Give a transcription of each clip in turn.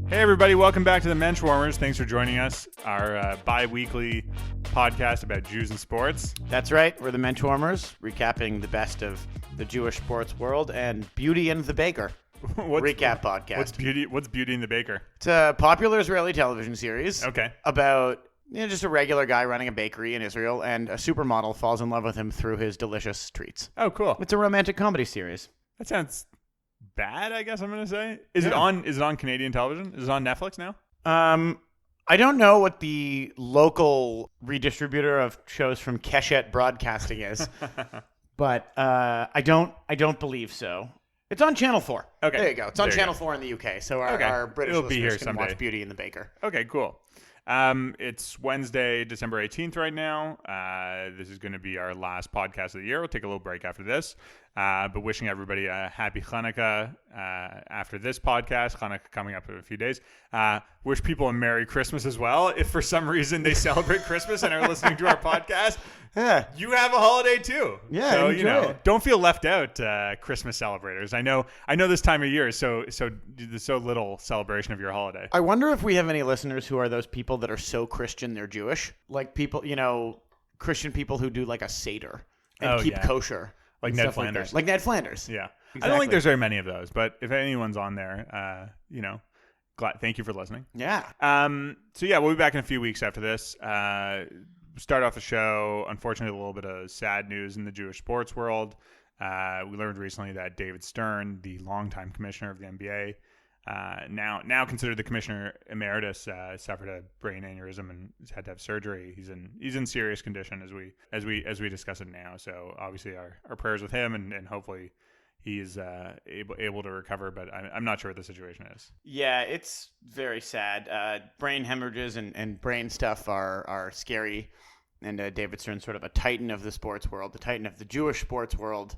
Hey everybody, welcome back to the Menschwarmers. Thanks for joining us, our bi-weekly podcast about Jews and sports. That's right, we're the Menschwarmers, recapping the best of the Jewish sports world and Beauty and the Baker recap podcast. What's Beauty and the Baker? It's a popular Israeli television series Okay. about just a regular guy running a bakery in Israel, and a supermodel falls in love with him through his delicious treats. Oh, cool. It's a romantic comedy series. That sounds bad, I guess I'm going to say. Is it on Canadian television? Is it on Netflix now? I don't know what the local redistributor of shows from Keshet Broadcasting is, but I don't believe so. It's on Channel 4. Okay. There you go. It's on Channel 4 in the UK, so our British listeners can watch Beauty and the Baker. Okay, cool. It's Wednesday, December 18th right now. This is going to be our last podcast of the year. We'll take a little break after this. But wishing everybody a happy Hanukkah after this podcast. Hanukkah coming up in a few days. Wish people a Merry Christmas as well. If for some reason they celebrate Christmas and are listening to our podcast, you have a holiday too. Yeah, so enjoy it. Don't feel left out, Christmas celebrators. I know this time of year is there's so little celebration of your holiday. I wonder if we have any listeners who are those people that are so Christian they're Jewish, like people, Christian people who do like a Seder and keep kosher. Like Ned Flanders. Like Ned Flanders. Yeah. Exactly. I don't think there's very many of those, but if anyone's on there, thank you for listening. Yeah. We'll be back in a few weeks after this. Start off the show, unfortunately, a little bit of sad news in the Jewish sports world. We learned recently that David Stern, the longtime commissioner of the NBA, now considered the commissioner emeritus, suffered a brain aneurysm and had to have surgery. He's in serious condition as we discuss it now. So obviously our prayers with him and hopefully he's able to recover. But I'm not sure what the situation is. Yeah, it's very sad. Brain hemorrhages and brain stuff are scary. And David Stern's sort of a titan of the sports world, the titan of the Jewish sports world,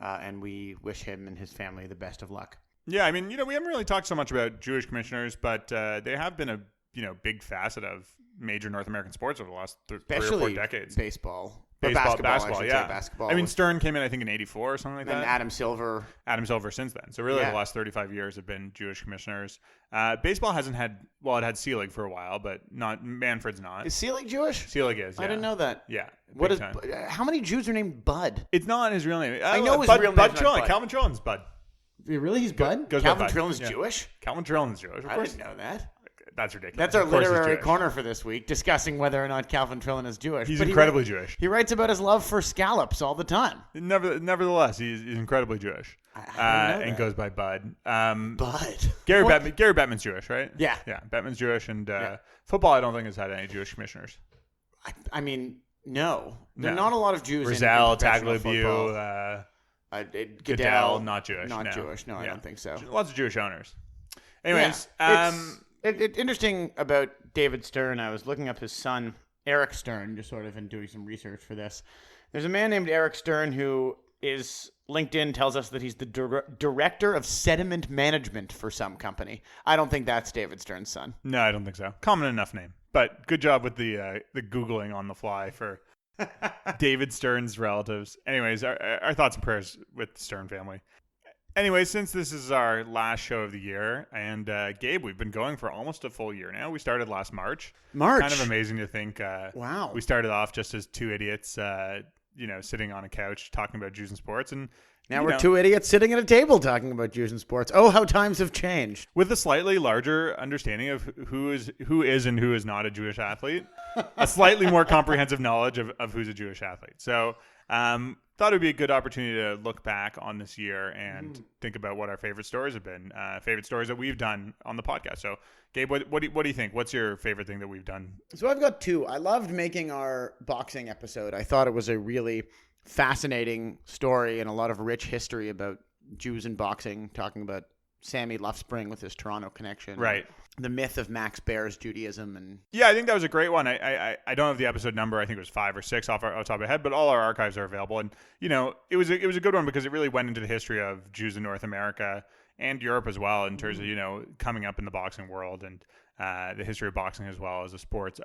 and we wish him and his family the best of luck. Yeah, I mean, we haven't really talked so much about Jewish commissioners, but they have been a big facet of major North American sports over the last 3 or 4 decades. Basketball, yeah. Basketball. I mean, Stern came in, I think, in '84 or something like that. And Adam Silver since then. So really, the last 35 years have been Jewish commissioners. Baseball hasn't had, it had Selig for a while, but not Manfred's not. Is Selig Jewish? Selig is. Yeah. I didn't know that. Yeah. How many Jews are named Bud? It's not his real name. I know his real name. Bud Trillin. Calvin Trillin's Bud. Really, he's Bud? Calvin Trillin's Jewish? Calvin Trillin's Jewish. Of course. I didn't know that. That's ridiculous. That's our literary corner for this week, discussing whether or not Calvin Trillin is Jewish. He's incredibly Jewish. He writes about his love for scallops all the time. Nevertheless, he's incredibly Jewish. And goes by Bud. Bud. Gary Bettman's Jewish, right? Yeah. Yeah, Bettman's Jewish. And football, I don't think has had any Jewish commissioners. I mean, no. There are not a lot of Jews Rizal, in professional football. Goodell, not Jewish. Not Jewish. No, I don't think so. Lots of Jewish owners. Anyways, it's interesting about David Stern. I was looking up his son, Eric Stern, just sort of in doing some research for this. There's a man named Eric Stern who is LinkedIn tells us that he's the director of sediment management for some company. I don't think that's David Stern's son. No, I don't think so. Common enough name, but good job with the Googling on the fly for David Stern's relatives. Anyways, our thoughts and prayers with the Stern family. Anyway, since this is our last show of the year, and Gabe, we've been going for almost a full year now. We started last March. Kind of amazing to think. Wow. We started off just as two idiots, sitting on a couch talking about Jews and sports, and now we're two idiots sitting at a table talking about Jews and sports. Oh, how times have changed! With a slightly larger understanding of who is and who is not a Jewish athlete, a slightly more comprehensive knowledge of who's a Jewish athlete. So. Thought it would be a good opportunity to look back on this year and think about what our favorite stories have been, favorite stories that we've done on the podcast. So, Gabe, what do you think? What's your favorite thing that we've done? So I've got 2. I loved making our boxing episode. I thought it was a really fascinating story and a lot of rich history about Jews and boxing, talking about Sammy Lufspring with his Toronto connection. Right. The myth of Max Baer's Judaism. And yeah, I think that was a great one. I don't have the episode number. I think it was 5 or 6 off the top of my head, but all our archives are available. And, it was a good one because it really went into the history of Jews in North America and Europe as well in terms of, coming up in the boxing world and the history of boxing as well as a sport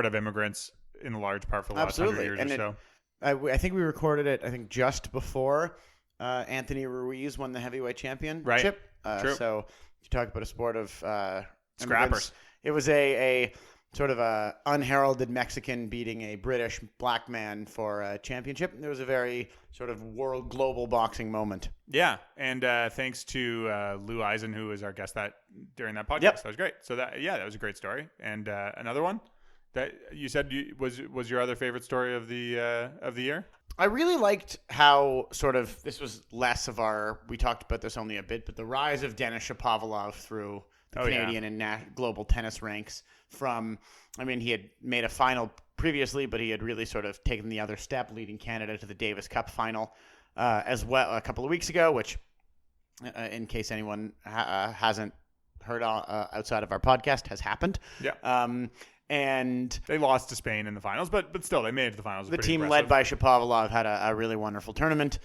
of immigrants in a large part for the last 100 years or so. I think we recorded it, just before Anthony Ruiz won the heavyweight championship. Right. True. So you talk about a sport of Scrappers. It was a sort of a unheralded Mexican beating a British black man for a championship. It was a very sort of global boxing moment. Yeah, and thanks to Lou Eisen, who was our guest during that podcast. Yep. That was great. So that was a great story. And another one that you said was your other favorite story of the year. I really liked how sort of this was less of we talked about this only a bit, but the rise of Denis Shapovalov through the Canadian and global tennis ranks he had made a final previously, but he had really sort of taken the other step, leading Canada to the Davis Cup final as well a couple of weeks ago, which in case anyone hasn't heard outside of our podcast has happened. Yeah. And they lost to Spain in the finals, but still they made it to the finals. The team led by Shapovalov had a really wonderful tournament.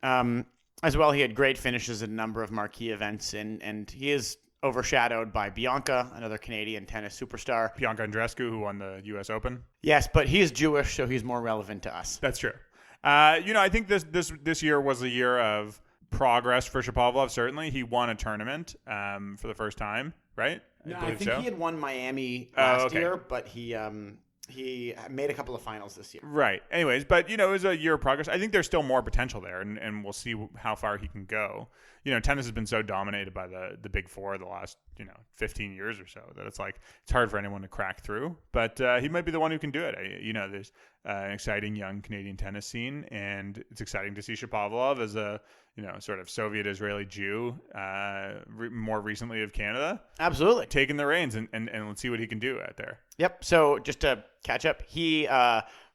As well, he had great finishes at a number of marquee events, and he is overshadowed by Bianca, another Canadian tennis superstar. Bianca Andreescu, who won the U.S. Open. Yes, but he is Jewish, so he's more relevant to us. That's true. I think this year was a year of progress for Shapovalov. Certainly, he won a tournament for the first time, right? I think he had won Miami last year, but he made a couple of finals this year. Right. Anyways, but it was a year of progress. I think there's still more potential there, and we'll see how far he can go. Tennis has been so dominated by the big four the last 15 years or so that it's hard for anyone to crack through. But he might be the one who can do it. There's an exciting young Canadian tennis scene, and it's exciting to see Shapovalov as a sort of Soviet-Israeli Jew, more recently of Canada. Absolutely. Taking the reins, and let's see what he can do out there. Yep. So just to catch up, he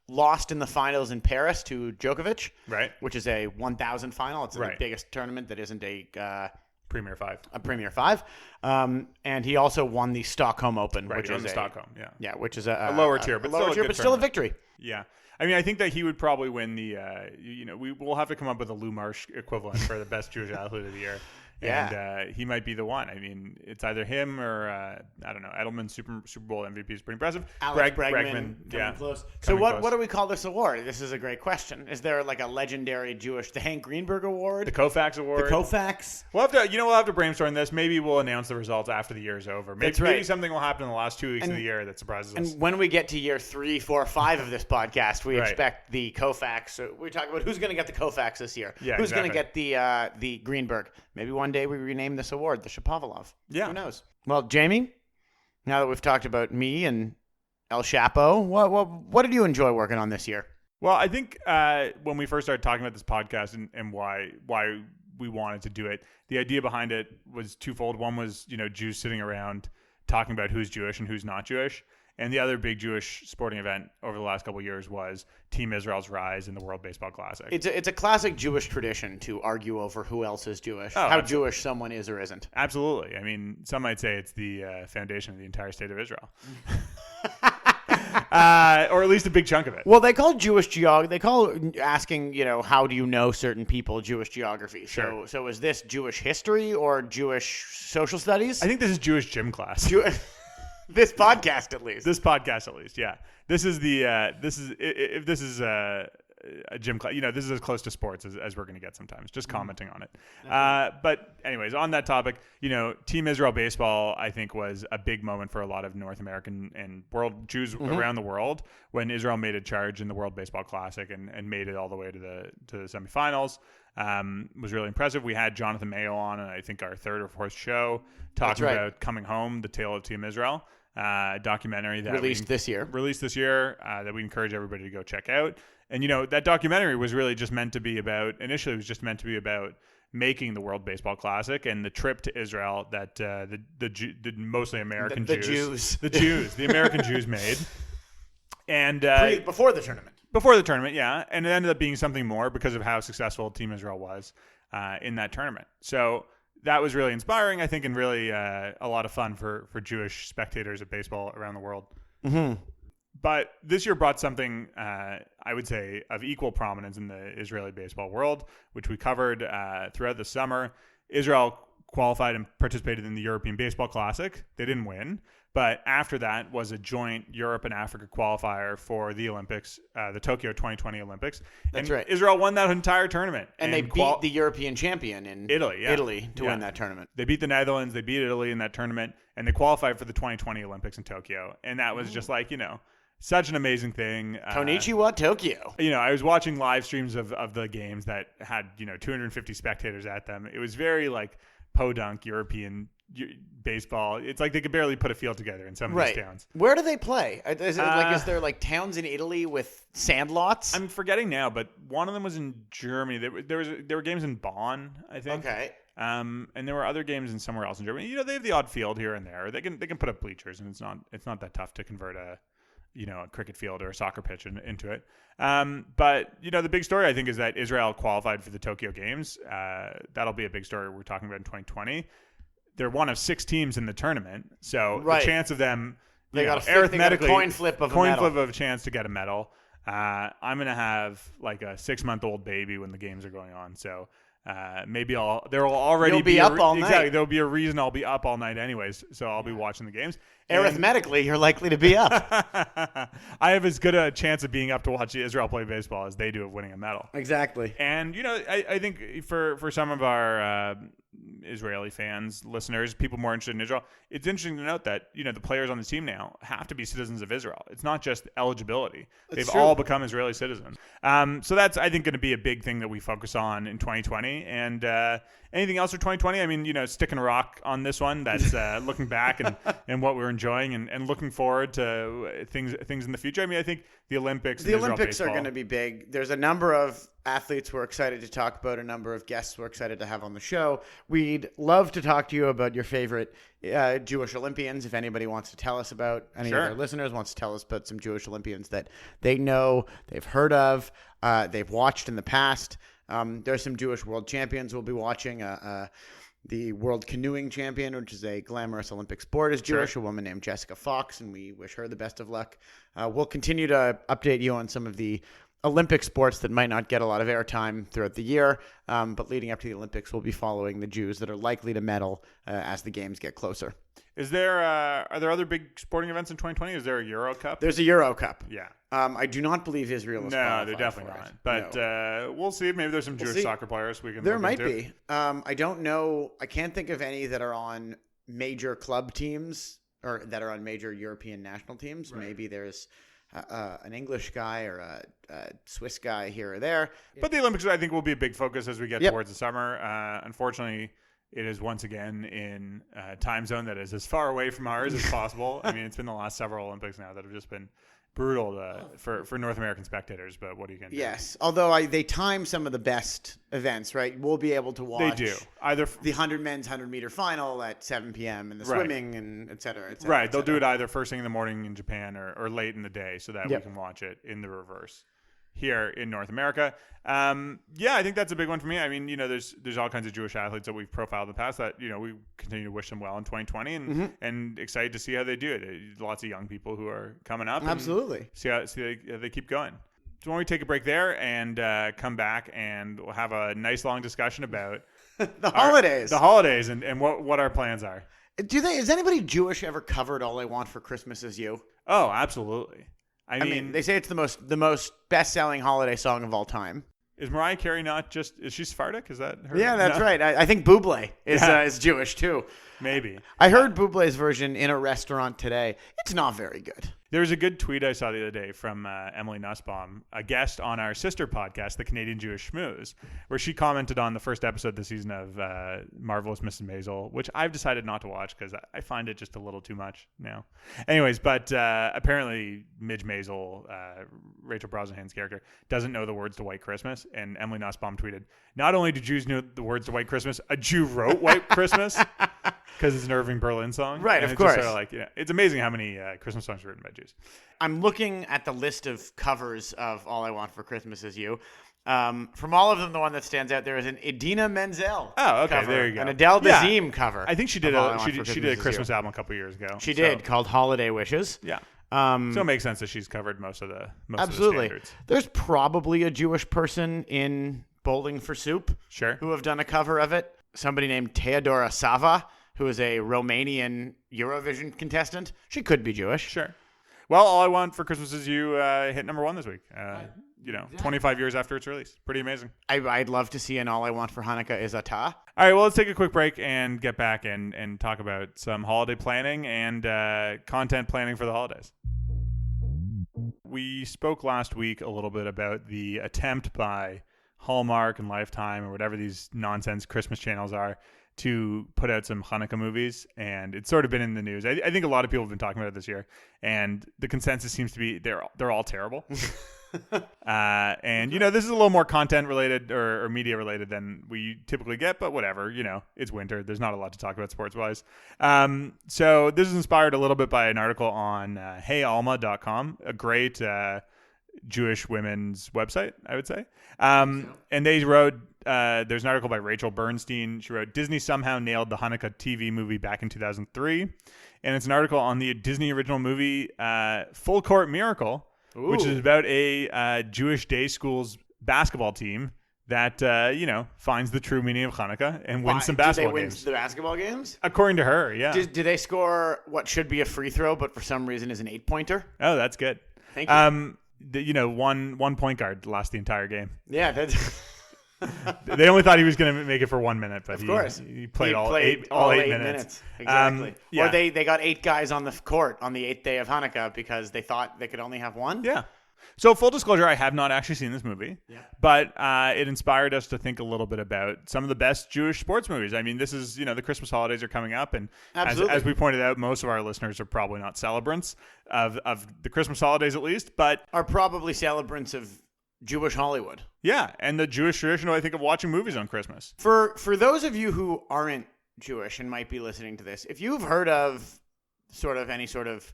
lost in the finals in Paris to Djokovic, right? Which is a 1,000 final. It's the biggest tournament that isn't a Premier 5. A Premier 5. And he also won the Stockholm Open, which is Stockholm. Yeah. Yeah, which is a lower tier, but still a victory. Yeah. I think that he would probably win the, we'll have to come up with a Lou Marsh equivalent for the best Jewish athlete of the year. Yeah. And he might be the one. It's either him or, I don't know, Edelman Super Bowl MVP is pretty impressive. Alex Bregman coming close. So what do we call this award? This is a great question. Is there a legendary Jewish, the Hank Greenberg Award? The Koufax Award? The Koufax? We'll have to brainstorm this. Maybe we'll announce the results after the year is over. Maybe something will happen in the last 2 weeks of the year that surprises us. And when we get to year 3, 4, 5 of this podcast, we expect the Koufax. So we talk about who's going to get the Koufax this year. Yeah, who's going to get the Greenberg. Maybe one day we rename this award the Shapovalov. Yeah. Who knows? Well, Jamie, now that we've talked about me and El Chapo, what did you enjoy working on this year? Well, I think when we first started talking about this podcast and why we wanted to do it, the idea behind it was twofold. One was, Jews sitting around talking about who's Jewish and who's not Jewish. And the other big Jewish sporting event over the last couple of years was Team Israel's rise in the World Baseball Classic. It's a classic Jewish tradition to argue over who else is Jewish, how Jewish someone is or isn't. Absolutely. Some might say it's the foundation of the entire state of Israel. Or at least a big chunk of it. Well, they call Jewish they call asking, how do you know certain people Jewish geography. Sure. So is this Jewish history or Jewish social studies? I think this is Jewish gym class. This podcast, at least. Yeah. This is if this is a gym class, this is as close to sports as we're going to get sometimes, just commenting on it. But anyways, on that topic, Team Israel baseball, I think, was a big moment for a lot of North American and world Jews around the world when Israel made a charge in the World Baseball Classic and made it all the way to the semifinals. Was really impressive. We had Jonathan Mayo on, and I think our third or fourth show talking about Coming Home, the tale of Team Israel, documentary that released this year that we encourage everybody to go check out. And that documentary was really just meant to be about making the World Baseball Classic and the trip to Israel that the mostly American Jews, the American Jews made, and before the tournament. Before the tournament, yeah. And it ended up being something more because of how successful Team Israel was in that tournament. So that was really inspiring, I think, and really a lot of fun for Jewish spectators of baseball around the world. Mm-hmm. But this year brought something, I would say, of equal prominence in the Israeli baseball world, which we covered throughout the summer. Israel qualified and participated in the European Baseball Classic. They didn't win. But after that was a joint Europe and Africa qualifier for the Olympics, the Tokyo 2020 Olympics. That's and right. Israel won that entire tournament. And they beat the European champion in Italy to win that tournament. They beat the Netherlands. They beat Italy in that tournament. And they qualified for the 2020 Olympics in Tokyo. And that was just like, such an amazing thing. Konnichiwa, Tokyo. I was watching live streams of the games that had, 250 spectators at them. It was very like podunk European baseball. It's like they could barely put a field together in some of these towns. Where do they play? Is there like towns in Italy with sandlots? I'm forgetting now, but one of them was in Germany. There were games in Bonn, I think. Okay. And there were other games in somewhere else in Germany. They have the odd field here and there. They can put up bleachers, and it's not that tough to convert a cricket field or a soccer pitch into it. But the big story I think is that Israel qualified for the Tokyo Games. That'll be a big story we're talking about in 2020. They're one of 6 teams in the tournament, so the chance of them, arithmetically, coin flip of a chance to get a medal. I'm gonna have like a 6-month-old baby when the games are going on, so maybe there will already be up all night. Exactly, there'll be a reason I'll be up all night anyways, so I'll be watching the games. Arithmetically, you're likely to be up. I have as good a chance of being up to watch Israel play baseball as they do of winning a medal. Exactly. And I think for some of our Israeli fans, listeners, people more interested in Israel, it's interesting to note that the players on the team now have to be citizens of Israel. It's not just eligibility; they've all become Israeli citizens. So that's, I think, going to be a big thing that we focus on in 2020. And anything else for 2020? I mean, sticking a rock on this one. That's looking back and what we're enjoying and looking forward to things in the future. I mean, I think the Olympics. The Olympics are going to be big. There's a number of athletes we're excited to talk about, a number of guests we're excited to have on the show. We'd love to talk to you about your favorite Jewish Olympians. If anybody wants to tell us about, any of our listeners wants to tell us about some Jewish Olympians that they know, they've heard of, they've watched in the past. There's some Jewish world champions we'll be watching. The world canoeing champion, which is a glamorous Olympic sport, is Jewish, a woman named Jessica Fox, and we wish her the best of luck. We'll continue to update you on some of the Olympic sports that might not get a lot of airtime throughout the year, but leading up to the Olympics, we'll be following the Jews that are likely to medal as the games get closer. Are there other big sporting events in 2020? Is there a Euro Cup? There's a Euro Cup. Yeah. I do not believe Israel is qualified. No, they're definitely not. But we'll see. Maybe there's some Jewish soccer players we can There look might into. be. I don't know. I can't think of any that are on major club teams or that are on major European national teams. Right. Maybe there's an English guy or a Swiss guy here or there. But the Olympics, I think, will be a big focus as we get towards the summer. Unfortunately, it is once again in a time zone that is as far away from ours as possible. I mean, it's been the last several Olympics now that have just been brutal for North American spectators, but what are you going to do? Yes, although they time some of the best events, right? We'll be able to watch they do. Either the 100 men's 100-meter final at 7 p.m. and the swimming and et cetera, et cetera. Right, they'll do it either first thing in the morning in Japan or late in the day so that we can watch it in the reverse here in North America. I think that's a big one for me. I mean, there's all kinds of Jewish athletes that we've profiled in the past that, we continue to wish them well in 2020 and excited to see how they do it. Lots of young people who are coming up. Absolutely. See how they keep going. So why don't we take a break there and come back and we'll have a nice long discussion about the holidays and what our plans are. Is anybody Jewish ever covered All I Want for Christmas Is You? Oh, absolutely. I mean, they say it's the most best-selling holiday song of all time. Is Mariah Carey is she Sephardic? Is that her? Yeah, that's right. I think Bublé is Jewish too. Maybe. I heard Bublé's version in a restaurant today. It's not very good. There was a good tweet I saw the other day from Emily Nussbaum, a guest on our sister podcast, The Canadian Jewish Schmooze, where she commented on the first episode this season of Marvelous Mrs. Maisel, which I've decided not to watch because I find it just a little too much now. Anyways, but apparently Midge Maisel, Rachel Brosnahan's character, doesn't know the words to White Christmas, and Emily Nussbaum tweeted, not only do Jews know the words to White Christmas, a Jew wrote White Christmas. Because it's an Irving Berlin song. Right, and of course. Just sort of it's amazing how many Christmas songs are written by Jews. I'm looking at the list of covers of All I Want for Christmas Is You. From all of them, the one that stands out there is an Idina Menzel cover, there you go. An Adele Dazeem cover. I think she did a Christmas album a couple years ago. She did, called Holiday Wishes. Yeah. So it makes sense that she's covered most of the standards. There's probably a Jewish person in Bowling for Soup who have done a cover of it. somebody named Teodora Sava, who is a Romanian Eurovision contestant. She could be Jewish. Sure. Well, All I Want for Christmas Is You hit number 1 this week. 25 years after its release. Pretty amazing. I'd love to see an All I Want for Hanukkah Is a Ta. All right, well, let's take a quick break and get back and talk about some holiday planning and content planning for the holidays. We spoke last week a little bit about the attempt by Hallmark and Lifetime or whatever these nonsense Christmas channels are to put out some Hanukkah movies, and it's sort of been in the news. I think a lot of people have been talking about it this year, and the consensus seems to be they're all terrible. And this is a little more content related or media related than we typically get, but whatever, it's winter. There's not a lot to talk about sports wise. So this is inspired a little bit by an article on heyalma.com, a great Jewish women's website, I would say. And they wrote, there's an article by Rachel Bernstein. She wrote, Disney somehow nailed the Hanukkah TV movie back in 2003. And it's an article on the Disney original movie, Full Court Miracle, Ooh. Which is about a Jewish day school's basketball team that, finds the true meaning of Hanukkah and wins some basketball games. Did they win the basketball games? According to her, yeah. Did they score what should be a free throw, but for some reason is an 8-pointer? Oh, that's good. Thank you. One point guard lost the entire game. Yeah, that's... They only thought he was going to make it for 1 minute, but of course. he played all eight minutes. Exactly. Yeah. Or they got 8 guys on the court on the 8th day of Hanukkah because they thought they could only have one. Yeah. So full disclosure, I have not actually seen this movie, but it inspired us to think a little bit about some of the best Jewish sports movies. I mean, this is, the Christmas holidays are coming up, and as we pointed out, most of our listeners are probably not celebrants of the Christmas holidays at least, but are probably celebrants of Jewish Hollywood. Yeah, and the Jewish tradition, I think, of watching movies on Christmas. For those of you who aren't Jewish and might be listening to this, if you've heard of any sort of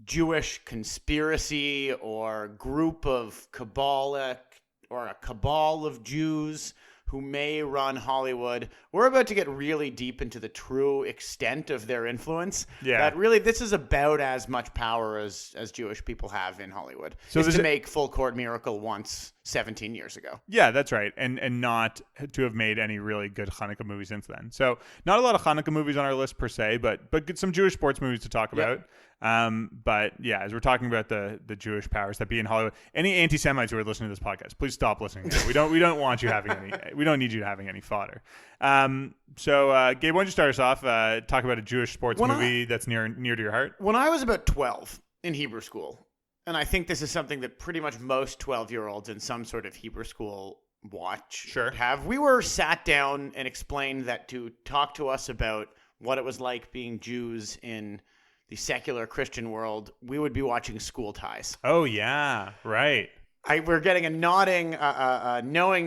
Jewish conspiracy or group of Kabbalic or a cabal of Jews who may run Hollywood, we're about to get really deep into the true extent of their influence. Yeah. That really, this is about as much power as Jewish people have in Hollywood. So to make Full Court Miracle once 17 years ago. Yeah, that's right. And not to have made any really good Hanukkah movies since then. So not a lot of Hanukkah movies on our list per se, but some Jewish sports movies to talk about. But yeah, as we're talking about the Jewish powers that be in Hollywood, any anti-Semites who are listening to this podcast, please stop listening. We don't want you having any. We don't need you having any fodder. So Gabe, why don't you start us off? Talk about a Jewish sports movie that's near to your heart. When I was about 12 in Hebrew school, and I think this is something that pretty much most 12-year-olds in some sort of Hebrew school have. We were sat down and explained that to talk to us about what it was like being Jews in the secular Christian world, we would be watching School Ties. Oh, yeah. Right. We're getting a knowing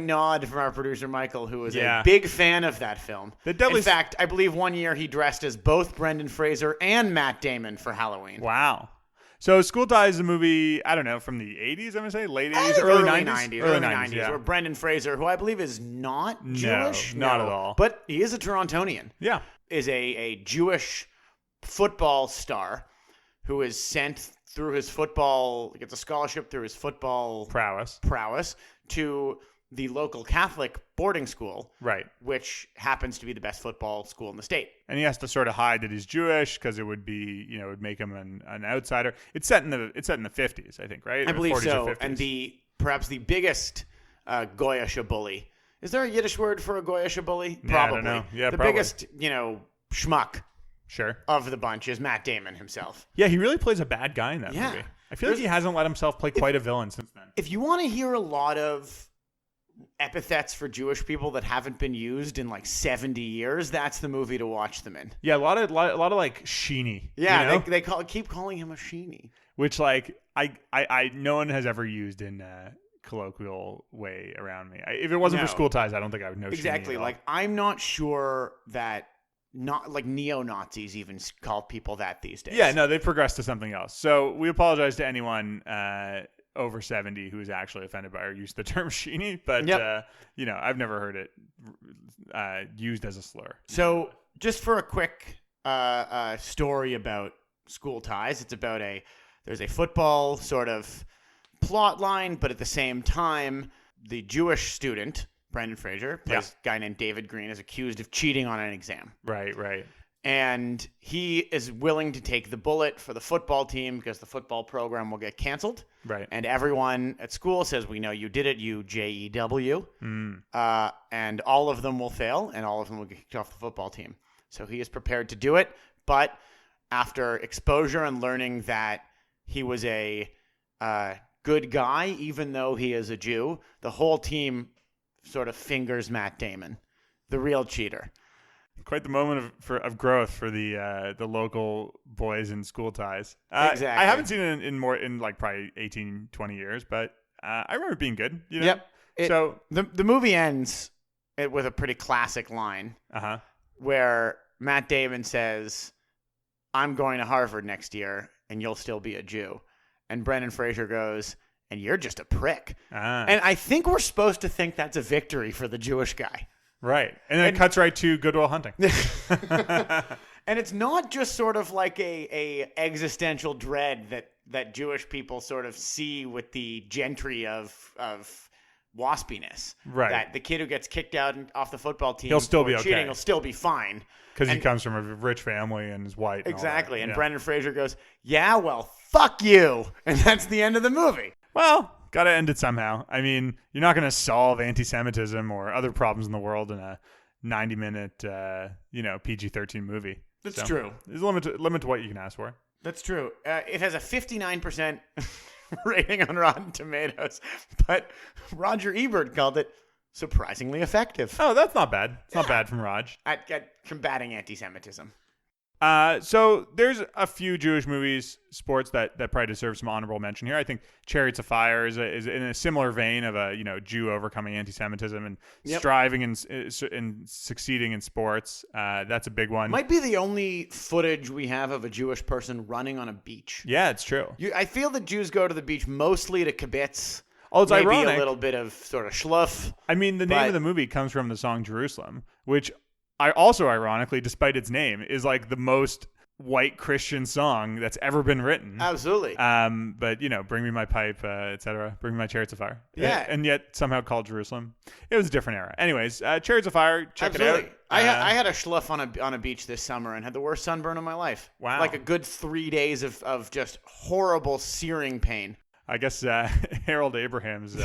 nod from our producer, Michael, who is a big fan of that film. In fact, I believe one year he dressed as both Brendan Fraser and Matt Damon for Halloween. Wow. So School Ties is a movie, I don't know, from the 80s, I'm going to say? Late 80s? Early 90s? Early 90s, yeah. Where Brendan Fraser, who I believe is not Jewish. No, not at all. But he is a Torontonian. Yeah. Is a Jewish football star who is sent through his football, gets a scholarship through his football prowess to the local Catholic boarding school, right? Which happens to be the best football school in the state. And he has to sort of hide that he's Jewish because it would be, it would make him an outsider. It's set in the 50s, I think, right? I believe so. And perhaps the biggest Goyish bully. Is there a Yiddish word for a Goyish bully? Probably. I don't know. Yeah, the biggest, schmuck. Sure. Of the bunch is Matt Damon himself. Yeah, he really plays a bad guy in that movie. I feel like he hasn't let himself play quite a villain since then. If you want to hear a lot of epithets for Jewish people that haven't been used in like 70 years, that's the movie to watch them in. Yeah, a lot of like sheeny. Yeah, they keep calling him a sheeny, which like I no one has ever used in colloquial way around me. If it wasn't for School Ties, I don't think I would know. Exactly. Like I'm not sure that. Not like neo-Nazis even call people that these days. Yeah, no, they've progressed to something else. So we apologize to anyone over 70 who is actually offended by our use of the term sheeny, but I've never heard it used as a slur. So just for a quick story about School Ties, it's about there's a football sort of plot line, but at the same time, the Jewish student, Brendan Fraser, plays a guy named David Green, is accused of cheating on an exam. Right. And he is willing to take the bullet for the football team because the football program will get canceled. Right. And everyone at school says, we know you did it, you JEW. And all of them will fail, and all of them will get kicked off the football team. So he is prepared to do it. But after exposure and learning that he was a good guy, even though he is a Jew, the whole team sort of fingers Matt Damon, the real cheater. Quite the moment of growth for the local boys in school ties. Exactly. I haven't seen it in like probably 18, 20 years, but I remember it being good. You know? Yep. So the movie ends with a pretty classic line where Matt Damon says, I'm going to Harvard next year and you'll still be a Jew. And Brendan Fraser goes, and you're just a prick. And I think we're supposed to think that's a victory for the Jewish guy. Right. And then it cuts right to Good Will Hunting. And it's not just sort of like a existential dread that Jewish people sort of see with the gentry of waspiness. Right. That the kid who gets kicked out off the football team he'll still be cheating okay. will still be fine. Because he comes from a rich family and is white. Exactly. And yeah. Brendan Fraser goes, yeah, well, fuck you. And that's the end of the movie. Well, got to end it somehow. I mean, you're not going to solve anti-Semitism or other problems in the world in a 90-minute, PG-13 movie. That's true. There's a limit to what you can ask for. That's true. It has a 59% rating on Rotten Tomatoes, but Roger Ebert called it surprisingly effective. Oh, that's not bad. It's not bad from Raj. At combating anti-Semitism. So there's a few Jewish movies, sports that probably deserve some honorable mention here. I think Chariots of Fire is in a similar vein of a Jew overcoming anti-Semitism and striving and succeeding in sports. That's a big one. Might be the only footage we have of a Jewish person running on a beach. Yeah, it's true. I feel that Jews go to the beach mostly to kibitz. Oh, it's maybe ironic. A little bit of sort of schluff. I mean, the name of the movie comes from the song Jerusalem, which I also, ironically, despite its name, is like the most white Christian song that's ever been written. Absolutely. But Bring Me My Pipe, etc. Bring Me My Chariots of Fire. Yeah. And yet somehow called Jerusalem. It was a different era. Anyways, Chariots of Fire. Check it out. I had a schluff on a beach this summer and had the worst sunburn of my life. Wow. Like a good 3 days of just horrible searing pain. I guess Harold Abrahams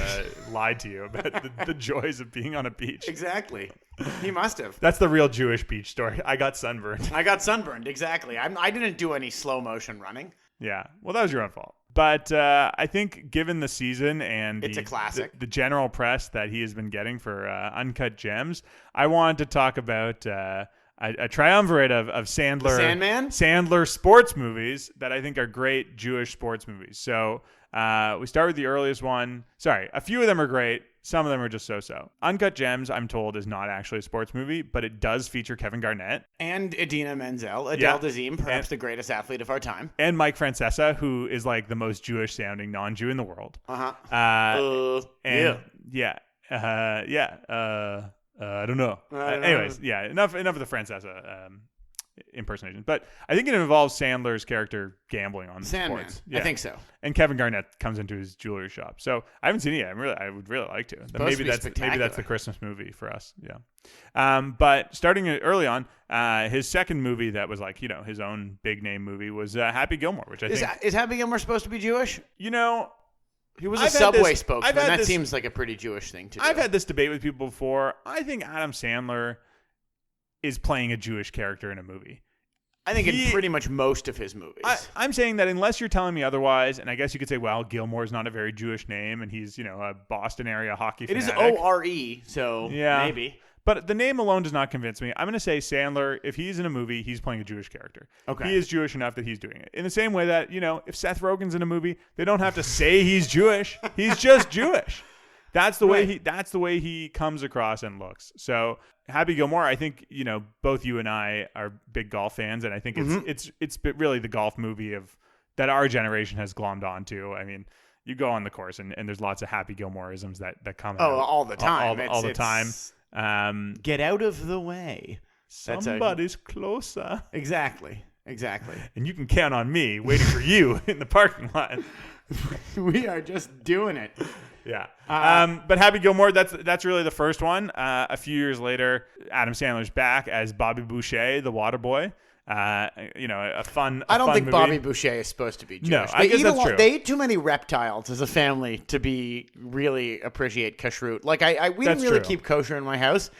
lied to you about the joys of being on a beach. Exactly. He must have. That's the real Jewish beach story. I got sunburned. Exactly. I didn't do any slow motion running. Yeah. Well, that was your own fault. But I think given the season and it's a classic. The general press that he has been getting for Uncut Gems, I wanted to talk about a triumvirate of Sandman? Sandler sports movies that I think are great Jewish sports movies. So we start with the earliest one. Sorry, a few of them are great. Some of them are just so-so. Uncut Gems, I'm told, is not actually a sports movie, but it does feature Kevin Garnett. And Idina Menzel, Adele Dazeem, perhaps the greatest athlete of our time. And Mike Francesa, who is like the most Jewish-sounding non-Jew in the world. I don't know. Anyways, enough of the Francesa impersonation. But I think it involves Sandler's character gambling on Sandman. sports. Yeah. I think so. And Kevin Garnett comes into his jewelry shop. So I haven't seen it yet. I would really like to. Maybe that's the Christmas movie for us. Yeah. But starting early on, his second movie that was like his own big name movie was Happy Gilmore, which I think is Happy Gilmore supposed to be Jewish? He was a Subway spokesman. That seems like a pretty Jewish thing to do. I've had this debate with people before. I think Adam Sandler is playing a Jewish character in a movie. I think in pretty much most of his movies. I'm saying that unless you're telling me otherwise, and I guess you could say, well, Gilmore's not a very Jewish name, and he's, a Boston area hockey fanatic. It is O-R-E, so maybe. But the name alone does not convince me. I'm going to say Sandler, if he's in a movie, he's playing a Jewish character. Okay. He is Jewish enough that he's doing it. In the same way that, if Seth Rogen's in a movie, they don't have to say he's Jewish. He's just Jewish. That's the way he comes across and looks. So Happy Gilmore, I think, both you and I are big golf fans, and I think it's really the golf movie that our generation has glommed onto. I mean, you go on the course and there's lots of Happy Gilmore-isms that come out all the time. All the time. Get out of the way. Somebody's closer. Exactly. And you can count on me waiting for you in the parking lot. We are just doing it. Yeah. But Happy Gilmore, that's really the first one. A few years later, Adam Sandler's back as Bobby Boucher, the water boy. A fun I don't think movie. Bobby Boucher is supposed to be Jewish. No, I guess that's true. They ate too many reptiles as a family to be really appreciate kashrut. Like we didn't really keep kosher in my house.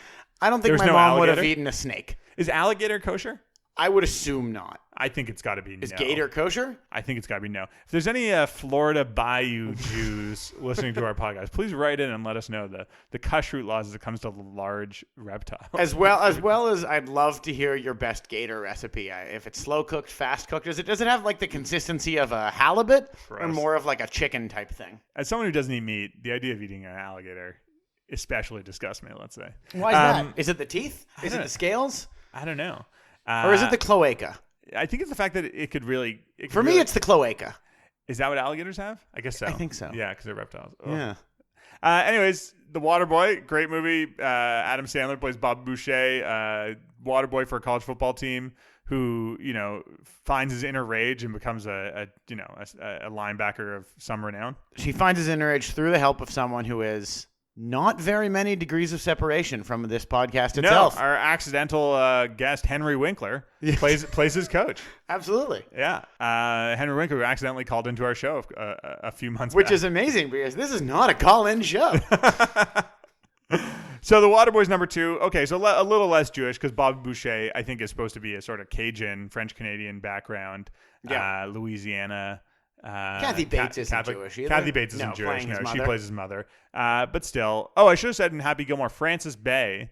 I don't think my mom would have eaten a snake. Is alligator kosher? I would assume not. I think it's got to be Is no. gator kosher? I think it's got to be no. If there's any Florida Bayou Jews listening to our podcast, please write in and let us know the kashrut laws as it comes to large reptiles. As well as I'd love to hear your best gator recipe. If it's slow cooked, fast cooked, does it have like the consistency of a halibut or more of like a chicken type thing? As someone who doesn't eat meat, the idea of eating an alligator especially disgusts me, let's say. Why is that? Is it the teeth? Is it the scales? I don't know. Or is it the cloaca? I think it's the fact that it could really... For me, it's the cloaca. Is that what alligators have? I guess so. I think so. Yeah, because they're reptiles. Ugh. Yeah. Anyways, The Waterboy, great movie. Adam Sandler plays Bob Boucher, waterboy for a college football team who, finds his inner rage and becomes a linebacker of some renown. He finds his inner rage through the help of someone who is not very many degrees of separation from this podcast itself. No, our accidental guest, Henry Winkler, plays his coach. Absolutely. Yeah. Henry Winkler accidentally called into our show a few months back. Which is amazing because this is not a call-in show. So The Waterboy's number 2. Okay, so a little less Jewish because Bob Boucher, I think, is supposed to be a sort of Cajun, French-Canadian background. Yeah. Louisiana. Kathy Bates isn't Jewish either. Kathy Bates isn't Jewish. No, she plays his mother. But still. Oh, I should have said in Happy Gilmore, Frances Bay,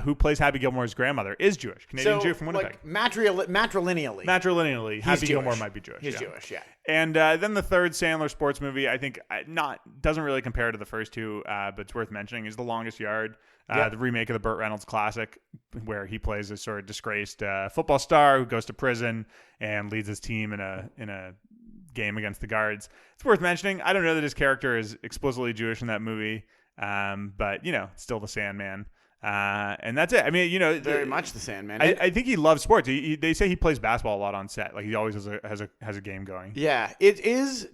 who plays Happy Gilmore's grandmother, is Jewish. Canadian Jew from Winnipeg. Matrilineally. Matrilineally. Happy Gilmore might be Jewish. He's Jewish, yeah. And then the third Sandler sports movie, I think doesn't really compare to the first two, but it's worth mentioning, is The Longest Yard. The remake of the Burt Reynolds classic, where he plays a sort of disgraced football star who goes to prison and leads his team in a game against the guards. It's worth mentioning. I don't know that his character is explicitly Jewish in that movie, but still the Sandman, and that's it. I mean, very much the Sandman. I think he loves sports. They say he plays basketball a lot on set. Like he always has a game going. Yeah, it is.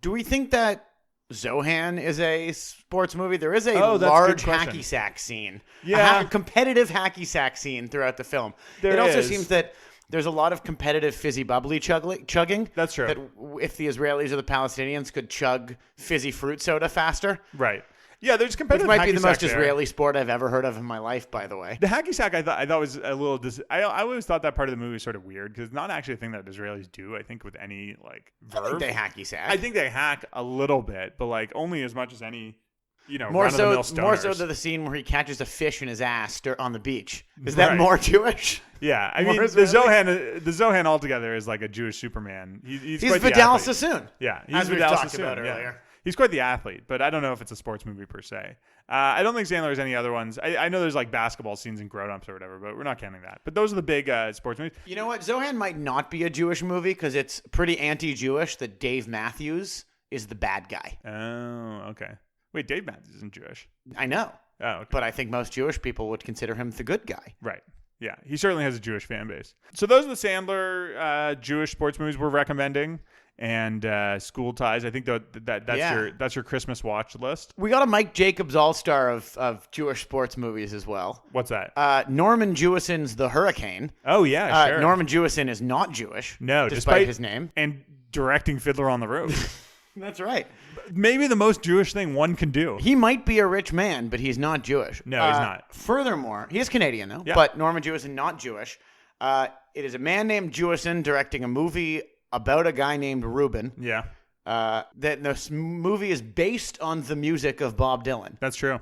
Do we think that Zohan is a sports movie? There is a large hacky sack scene. Yeah, a competitive hacky sack scene throughout the film. It also seems that there's a lot of competitive fizzy bubbly chugging. That's true. That if the Israelis or the Palestinians could chug fizzy fruit soda faster. Right. Yeah, there's competitive Which might be the most there. Israeli sport I've ever heard of in my life, by the way. The hacky sack I thought was a little... I always thought that part of the movie was sort of weird because it's not actually a thing that Israelis do, I think, with any verb. I think they hacky sack. I think they hack a little bit, but only as much as any... more so to the scene where he catches a fish in his ass on the beach. Is that more Jewish? Yeah, I mean the Zohan altogether is like a Jewish Superman. He's quite Vidal Sassoon. Yeah, he's Vidal talked about earlier. Yeah. He's quite the athlete, but I don't know if it's a sports movie per se. I don't think Sandler has any other ones. I know there's like basketball scenes in Grown Ups or whatever, but we're not counting that. But those are the big sports movies. You know what? Zohan might not be a Jewish movie because it's pretty anti-Jewish that Dave Matthews is the bad guy. Oh, okay. Wait, Dave Matthews isn't Jewish. I know. Oh, okay. But I think most Jewish people would consider him the good guy. Right. Yeah, he certainly has a Jewish fan base. So those are the Sandler Jewish sports movies we're recommending. And School Ties. I think that's your Christmas watch list. We got a Mike Jacobs all-star of Jewish sports movies as well. What's that? Norman Jewison's The Hurricane. Oh, yeah, sure. Norman Jewison is not Jewish. No, despite his name. And directing Fiddler on the Roof. That's right. Maybe the most Jewish thing one can do. He might be a rich man, but he's not Jewish. No, he's not. Furthermore, he is Canadian, though. Yeah. But Norman Jewison, not Jewish. It is a man named Jewison directing a movie about a guy named Reuben. Yeah. That this movie is based on the music of Bob Dylan. That's true.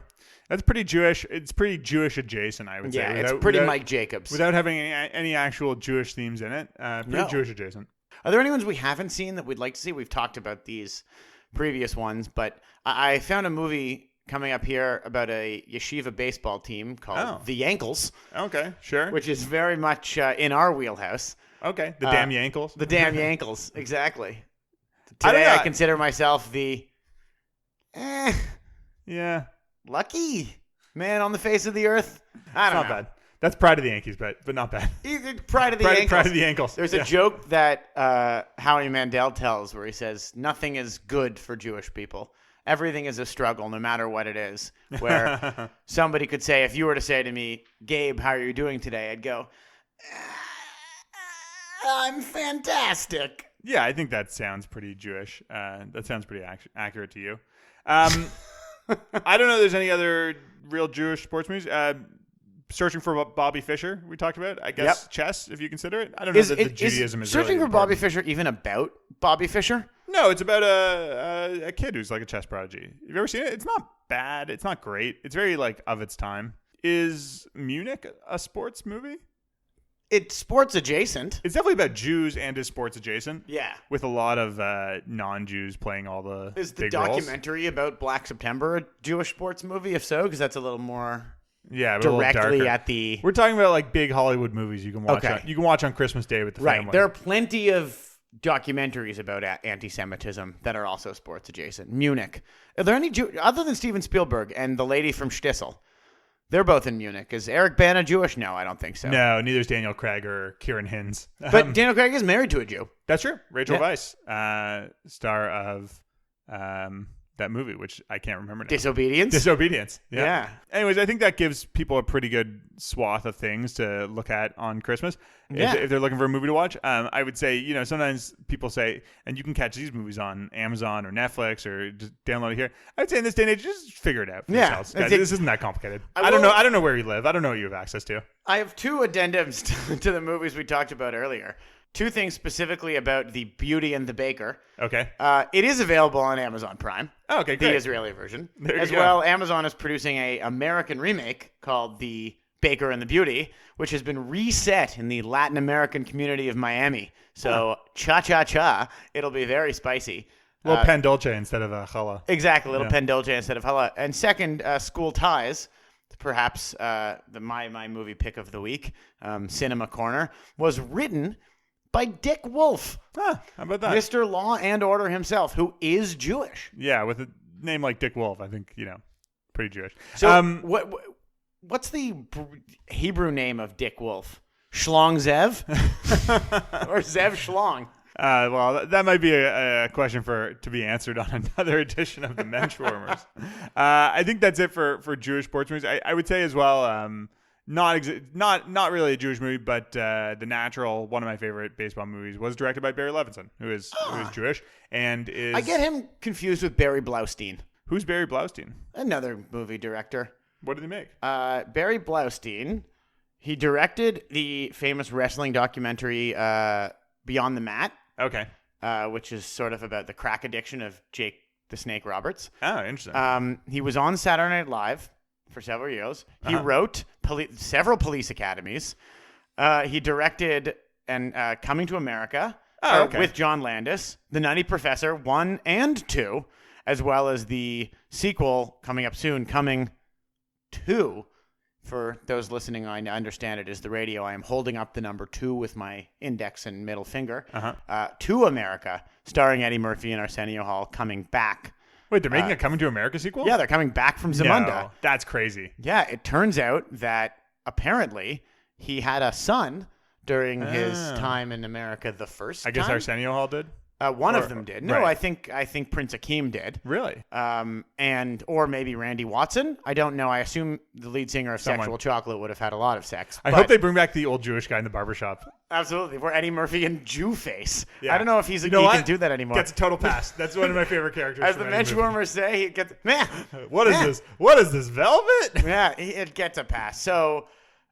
That's pretty Jewish. It's pretty Jewish adjacent, I would say. Yeah, it's pretty Mike Jacobs. Without having any actual Jewish themes in it. Pretty Jewish adjacent. Are there any ones we haven't seen that we'd like to see? We've talked about these previous ones, but I found a movie coming up here about a yeshiva baseball team called The Yankles. Okay, sure. Which is very much in our wheelhouse. Okay, the damn Yankles. The damn Yankles, exactly. Today I consider myself the lucky man on the face of the earth. I don't know. Not bad. That's Pride of the Yankees, but not bad. Pride of the Yankles. Pride of the Ankles. There's a joke that Howie Mandel tells where he says, nothing is good for Jewish people. everything is a struggle, no matter what it is. Where somebody could say, if you were to say to me, Gabe, how are you doing today? I'd go, I'm fantastic. Yeah, I think that sounds pretty Jewish. That sounds pretty accurate to you. I don't know if there's any other real Jewish sports movies. Searching for Bobby Fischer, we talked about. I guess chess, if you consider it. I don't know that the Judaism is Searching really for Bobby important. Fischer even about Bobby Fischer? No, it's about a kid who's like a chess prodigy. Have you ever seen it? It's not bad. It's not great. It's very like of its time. Is Munich a sports movie? It's sports adjacent. It's definitely about Jews and is sports adjacent. Yeah. With a lot of non-Jews playing all the Is the big roles. documentary about Black September a Jewish sports movie? If so, because that's a little more but a little directly darker. at the... We're talking about like big Hollywood movies you can watch. Okay. You can watch on Christmas Day with the Right. family. There are plenty of documentaries about anti-Semitism that are also sports adjacent. Munich. Are there any other than Steven Spielberg and the lady from Stissel? They're both in Munich. Is Eric Bana Jewish? No, I don't think so. No, neither is Daniel Craig or Kieran Hins. But Daniel Craig is married to a Jew. That's true. Rachel Weisz, star of that movie, which I can't remember now. Disobedience. Yeah. Anyways, I think that gives people a pretty good swath of things to look at on Christmas. Yeah. If they're looking for a movie to watch. I would say, sometimes people say, and you can catch these movies on Amazon or Netflix or just download it here. I would say in this day and age, just figure it out for yourselves. Guys, this isn't that complicated. I don't know where you live. I don't know what you have access to. I have two addendums to the movies we talked about earlier. Two things specifically about The Beauty and the Baker. Okay. It is available on Amazon Prime. Oh, okay, great. The Israeli version. There you As go. well, Amazon is producing a American remake called The Baker and the Beauty, which has been reset in the Latin American community of Miami. So, cha-cha-cha, it'll be very spicy. A little pan dulce instead of a challah. Exactly, a little pen dolce instead of challah. And second, School Ties, perhaps my movie pick of the week, Cinema Corner, was written by Dick Wolf. How about that? Mr. Law and Order himself, who is Jewish. Yeah, with a name like Dick Wolf, I think, pretty Jewish. So what's the Hebrew name of Dick Wolf? Shlong Zev? Or Zev Shlong? Well, that might be a question to be answered on another edition of the Menschwarmers. I think that's it for Jewish sports movies. I would say as well, not really a Jewish movie, but The Natural, one of my favorite baseball movies, was directed by Barry Levinson, who is Jewish and is. I get him confused with Barry Blaustein. Who's Barry Blaustein? Another movie director. What did he make? Barry Blaustein. He directed the famous wrestling documentary Beyond the Mat. Okay. Which is sort of about the crack addiction of Jake the Snake Roberts. Oh, interesting. He was on Saturday Night Live for several years. He wrote several police academies. He directed Coming to America with John Landis, The Nutty Professor 1 and 2, as well as the sequel coming up soon, Coming 2. For those listening, I understand it is the radio. I am holding up the number 2 with my index and middle finger. To America, starring Eddie Murphy and Arsenio Hall, coming back. Wait, they're making a Coming to America sequel? Yeah, they're coming back from Zamunda. No, that's crazy. Yeah, it turns out that apparently he had a son during his time in America the first time. I guess Arsenio Hall did? One of them did. No, right. I think Prince Akeem did. Really? Or maybe Randy Watson. I don't know. I assume the lead singer of Sexual Chocolate would have had a lot of sex. I hope they bring back the old Jewish guy in the barbershop. Absolutely. We're Eddie Murphy and Jew Face. Yeah. I don't know if he can do that anymore. Gets a total pass. That's one of my favorite characters. As the Menschwarmers say, he gets What is this? What is this, velvet? Yeah, it gets a pass. So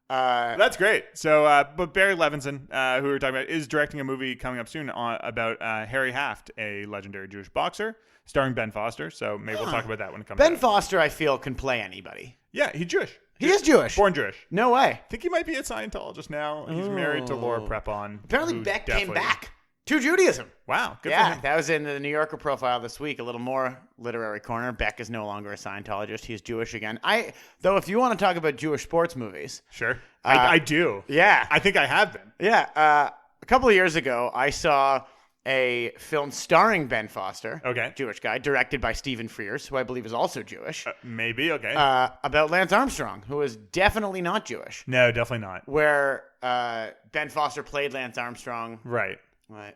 that's great. So, but Barry Levinson, who we were talking about, is directing a movie coming up soon about Harry Haft, a legendary Jewish boxer, starring Ben Foster. So maybe we'll talk about that when it comes out. Ben Foster, I feel, can play anybody. Yeah, he's Jewish. He is Jewish. Born Jewish. No way. I think he might be a Scientologist now. He's married to Laura Prepon. Apparently Beck came back to Judaism. Wow. Good for him. That was in the New Yorker profile this week. A little more literary corner. Beck is no longer a Scientologist. He's Jewish again. Though, if you want to talk about Jewish sports movies. Sure. I do. Yeah. I think I have been. Yeah. A couple of years ago, I saw a film starring Ben Foster. Okay. Jewish guy, directed by Stephen Frears, who I believe is also Jewish. Maybe. Okay. About Lance Armstrong, who is definitely not Jewish. No, definitely not. Where Ben Foster played Lance Armstrong. Right.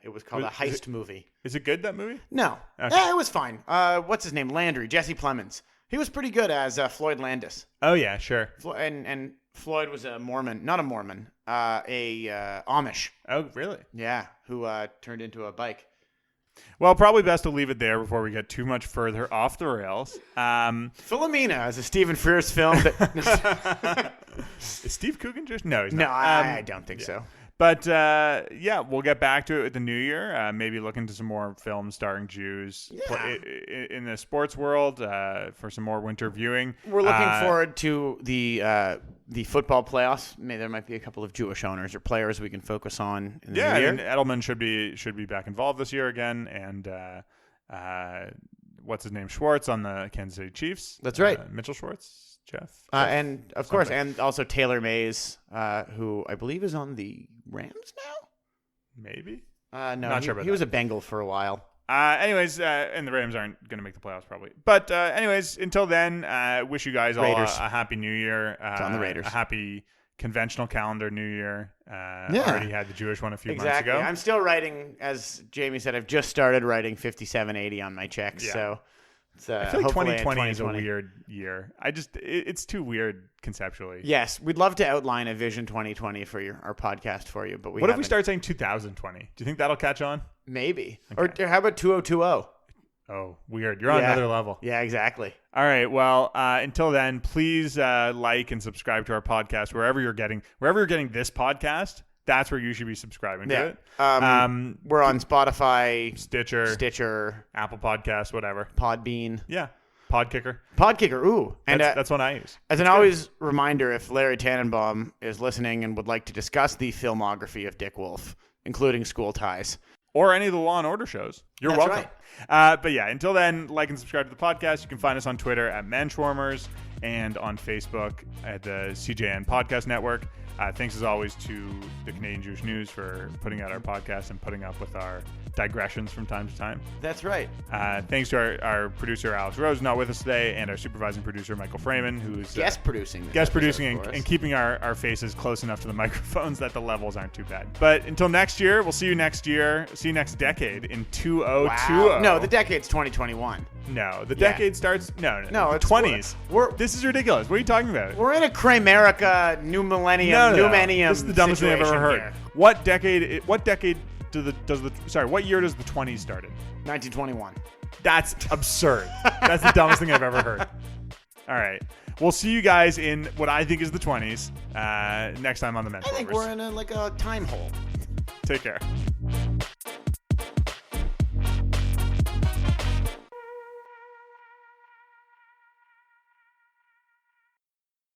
It was called a heist movie. Is it good, that movie? No. Okay. Yeah, it was fine. What's his name? Landry, Jesse Plemons. He was pretty good as Floyd Landis. Oh, yeah, sure. And Floyd was a Mormon. Not a Mormon. A Amish. Oh, really? Yeah, who turned into a bike. Well, probably best to leave it there before we get too much further off the rails. Philomena is a Stephen Frears film. Is Steve Coogan Jewish? No, he's No, not. I don't think so. But, yeah, we'll get back to it with the new year. Maybe look into some more films starring Jews in the sports world for some more winter viewing. We're looking forward to the football playoffs. Maybe there might be a couple of Jewish owners or players we can focus on in the new year. And Edelman should be back involved this year again. And what's his name? Schwartz on the Kansas City Chiefs. That's right. Mitchell Schwartz. Jeff. And of course, and also Taylor Mays, who I believe is on the Rams now. Maybe. No, Not sure about he that. was a Bengal for a while. Anyways, and the Rams aren't going to make the playoffs probably. But anyways, until then, wish you guys all a happy New Year. It's on the Raiders. A happy conventional calendar New Year. Already had the Jewish one a few months ago. I'm still writing, as Jamie said. I've just started writing 5780 on my checks. Yeah. So. I feel like 2020 is a weird year. It's too weird conceptually. Yes, we'd love to outline a Vision 2020 for our podcast for you, but what if we start saying 2020? Do you think that'll catch on? Maybe. Okay. Or how about 2020? Oh, weird. You're on another level. Yeah, exactly. All right. Well, until then, please like and subscribe to our podcast wherever you're getting this podcast. That's where you should be subscribing to it. We're on Spotify, Stitcher, Apple Podcasts, whatever. Podbean. Yeah. Podkicker. Ooh. And that's one I use. As an always reminder, if Larry Tannenbaum is listening and would like to discuss the filmography of Dick Wolf, including School Ties. Or any of the Law and Order shows. You're welcome. Right. But yeah, until then, like and subscribe to the podcast. You can find us on Twitter at Menschwarmers and on Facebook at the CJN Podcast Network. Thanks as always to the Canadian Jewish News for putting out our podcast and putting up with our digressions from time to time. That's right. Thanks to our producer Alex Rose, not with us today, and our supervising producer Michael Freeman, who's guest producing and keeping our faces close enough to the microphones that the levels aren't too bad. But until next year, we'll see you next year. See you next decade in 2020. Wow. No, the decade's 2021. No, the decade starts. No, it's 20s. This is ridiculous. What are you talking about? We're in a Cramerica new millennium. This is the dumbest thing I've ever heard. Here. What year does the 20s start in? 1921. That's absurd. That's the dumbest thing I've ever heard. All right. We'll see you guys in what I think is the 20s next time on the Menschwarmers. I think we're in a time hole. Take care.